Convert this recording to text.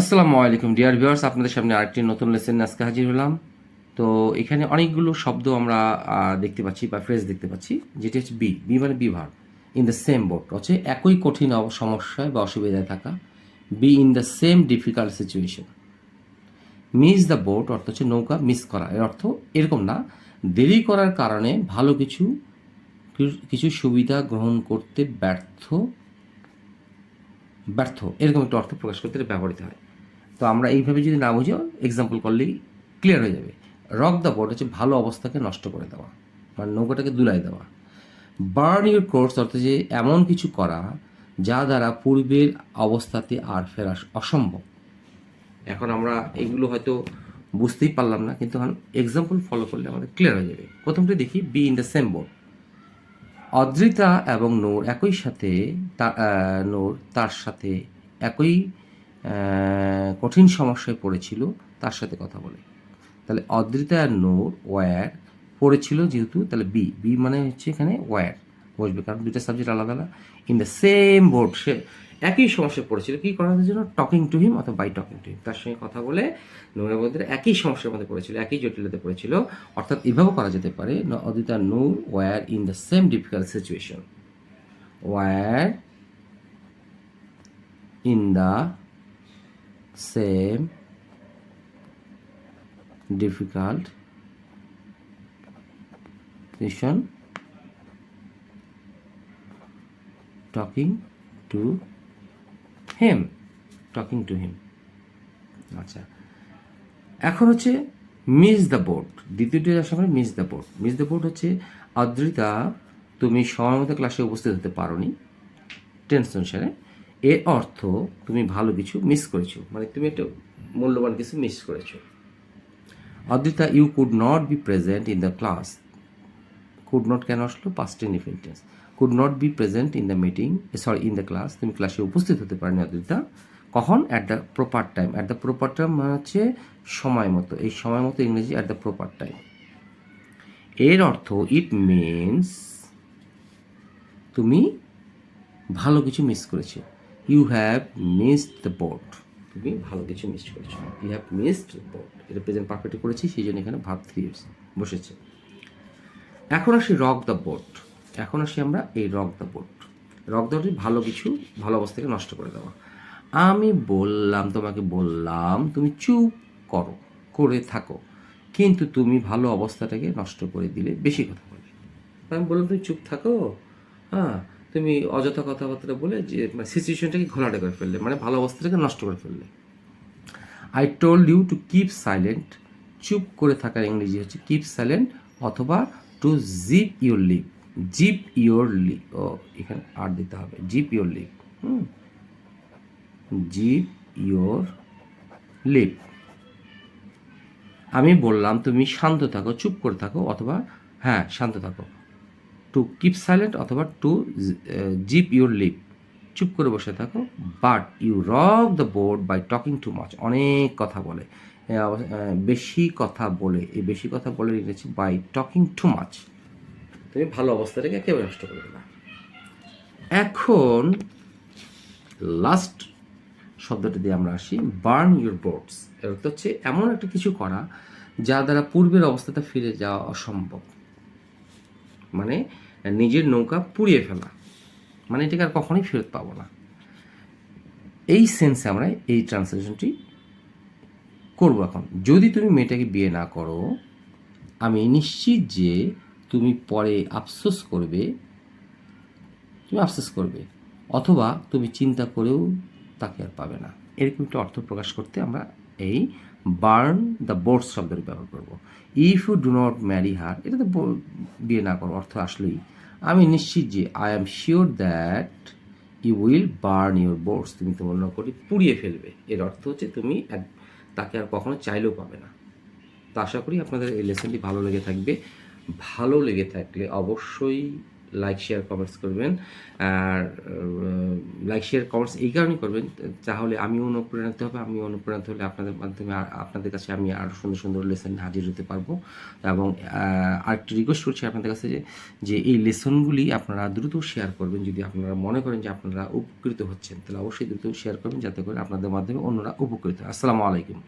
আসসালামু আলাইকুম dear viewers, আপনাদের সামনে আরেকটি নতুন লেসন আজকে হাজির হলাম। তো এখানে অনেকগুলো শব্দ আমরা দেখতে পাচ্ছি বা ফ্রেজ দেখতে পাচ্ছি, যেটি হচ্ছে বি বি মানে বিভার। ইন দ্য সেম বোট হচ্ছে একই কঠিন সমস্যায় বা অসুবিধায় থাকা। Be in the same difficult situation. Miss the boat অর্থ হচ্ছে নৌকা মিস করা। এর অর্থ এরকম না, দেরি করার কারণে ভালো কিছু কিছু সুবিধা গ্রহণ করতে ব্যর্থ ব্যর্থ এরকম একটা অর্থ প্রকাশ করতে এটা ব্যবহৃত হয়। তো আমরা এইভাবে যদি না বুঝি, এক্সাম্পল করলেই ক্লিয়ার হয়ে যাবে। রক দ্য বোট হচ্ছে ভালো অবস্থাকে নষ্ট করে দেওয়া, মানে নৌকাটাকে দুলাই দেওয়া। বার্ন ইউর কোর্স অর্থ যে এমন কিছু করা যা দ্বারা পূর্বের অবস্থাতে আর ফেরা অসম্ভব। এখন আমরা এগুলো হয়তো বুঝতেই পারলাম না, কিন্তু এখন এক্সাম্পল ফলো করলে আমাদের ক্লিয়ার হয়ে যাবে। প্রথমটা দেখি, be in the same boat. Adrita এবং নূর একই সাথে নূর তার সাথে একই কঠিন সমস্যায় পড়েছিল, তার সাথে কথা বলে। তাহলে অদ্রিতা আর নূর ওয়্যার পড়েছিল, যেহেতু তাহলে বি বি মানে হচ্ছে এখানে ওয়্যার বসবে, কারণ দুইটা সাবজেক্ট আলাদা আলাদা। ইন দ্য সেম বোর্ড, সে একই সমস্যায় পড়েছিল কী করার জন্য, টকিং টু হিম অথবা বাই টকিং টু হিম, তার সঙ্গে কথা বলে। নূরের মধ্যে একই সমস্যার মধ্যে পড়েছিল, একই জটিলতায় পড়েছিল। অর্থাৎ এভাবে করা যেতে পারে, Adrita Noor we're in the same difficult situation. We're in the same difficult situation talking to him talking to him আচ্ছা, এখন হচ্ছে মিস দ্য বোট। দ্বিতীয়টি আসা মানে miss the boat. Miss the boat হচ্ছে অদ্রিতা, তুমি সময় মতো ক্লাসে উপস্থিত হতে পারোনি, টেন্স অনুসারে। এর অর্থ তুমি ভালো কিছু মিস করেছো, মানে তুমি একটা মূল্যবান কিছু মিস করেছো। Adrita, you could not be present in the class. Could not কেন আসলো, past indefinite tense. Could not be present in the meeting, sorry in the class, তুমি ক্লাসে উপস্থিত হতে পারেনি অদ্রিতা। কখন, at the proper time. At the proper time মানে হচ্ছে সময় মতো, এই সময় মতো ইংরেজি অ্যাট দ্য প্রপার টাইম। এর অর্থ ইট মিনস তুমি ভালো কিছু মিস করেছো। You have missed the boat, তুমি ভালো কিছু মিস করেছো। You have missed the boat, এটা প্রেজেন্ট পারফেক্টে করেছি, সেই জন্য এখানে ভার্ব 3 বসেছে। এখন আসি রক দ্য বোট। এখন আসি আমরা এই rock the boat. Rock the boat ভালো কিছু ভালো অবস্থাকে নষ্ট করে দেওয়া। আমি বললাম, তোমাকে বললাম তুমি চুপ করে থাকো, কিন্তু তুমি ভালো অবস্থাটাকে নষ্ট করে দিলে, বেশি কথা বলে। আমি বললাম তুমি চুপ থাকো, হ্যাঁ, তুমি অযথা কথাবার্তা বলে যে সিচুয়েশনটাকে ঘোলাটে করে ফেললে, মানে ভালো অবস্থাটাকে নষ্ট করে ফেললে। I told you to keep silent. চুপ করে থাকার ইংরেজি হচ্ছে কিপ সাইলেন্ট, অথবা to zip your lip. Zip your lip, ও এখানে আর দিতে হবে, zip your lip. Zip your lip. আমি বললাম তুমি শান্ত থাকো, চুপ করে থাকো, অথবা হ্যাঁ শান্ত থাকো। টু কিপ সাইলেন্ট অথবা টু জিপ ইউর লিপ, চুপ করে বসে থাকো। But you rock the boat by talking too much, অনেক কথা বলে, বেশি কথা বলে। এই বেশি কথা বলে লিখেছি বাই টকিং টু মাচ, তুমি ভালো অবস্থাটাকে একেবারে নষ্ট করে দেবে। এখন লাস্ট শব্দটা দিয়ে আমরা আসি, বার্ন ইউর বোটস। এর অর্থ হচ্ছে এমন একটা কিছু করা যা দ্বারা পূর্বের অবস্থাতে ফিরে যাওয়া অসম্ভব, মানে নিজের নৌকা পুড়িয়ে ফেলা, মানে এটাকে আর কখনোই ফেরত পাবো না। এই সেন্সে আমরা এই ট্রান্সলেশনটি করবো। এখন যদি তুমি মেয়েটাকে বিয়ে না করো, আমি নিশ্চিত যে তুমি পরে আফসোস করবে, অথবা তুমি চিন্তা করেও তাকে আর পাবে না। এরকম একটা অর্থ প্রকাশ করতে আমরা এই বার্ন দ্য বোটস শব্দটি ব্যবহার করব। If you do not marry her, এটা তো বিয়ে না করো অর্থ আসলেই। আমি নিশ্চিত যে, I am sure that you will burn your boats, তুমি তোমার নৌকাটি পুড়িয়ে ফেলবে। এর অর্থ হচ্ছে তুমি তাকে আর কখনো চাইলেও পাবে না। তো আশা করি আপনাদের এই লেসনটি ভালো লেগে থাকবে। ভালো লেগে থাকলে অবশ্যই লাইক শেয়ার কমেন্টস করবেন। আর লাইক শেয়ার কমেন্টস এই কারণেই করবেন, তাহলে আমি অনুপ্রাণিত হবে, আমি অনুপ্রাণিত হলে আপনাদের মাধ্যমে আপনাদের কাছে আমি আরও সুন্দর সুন্দর লেসন হাজির হতে পারবো। এবং আরেকটু রিকোয়েস্ট করছি আপনাদের কাছে যে এই লেসনগুলি আপনারা দ্রুত শেয়ার করবেন। যদি আপনারা মনে করেন যে আপনারা উপকৃত হচ্ছেন, তাহলে অবশ্যই দ্রুত শেয়ার করবেন, যাতে করে আপনাদের মাধ্যমে অন্যরা উপকৃত হয়। আসসালামু আলাইকুম।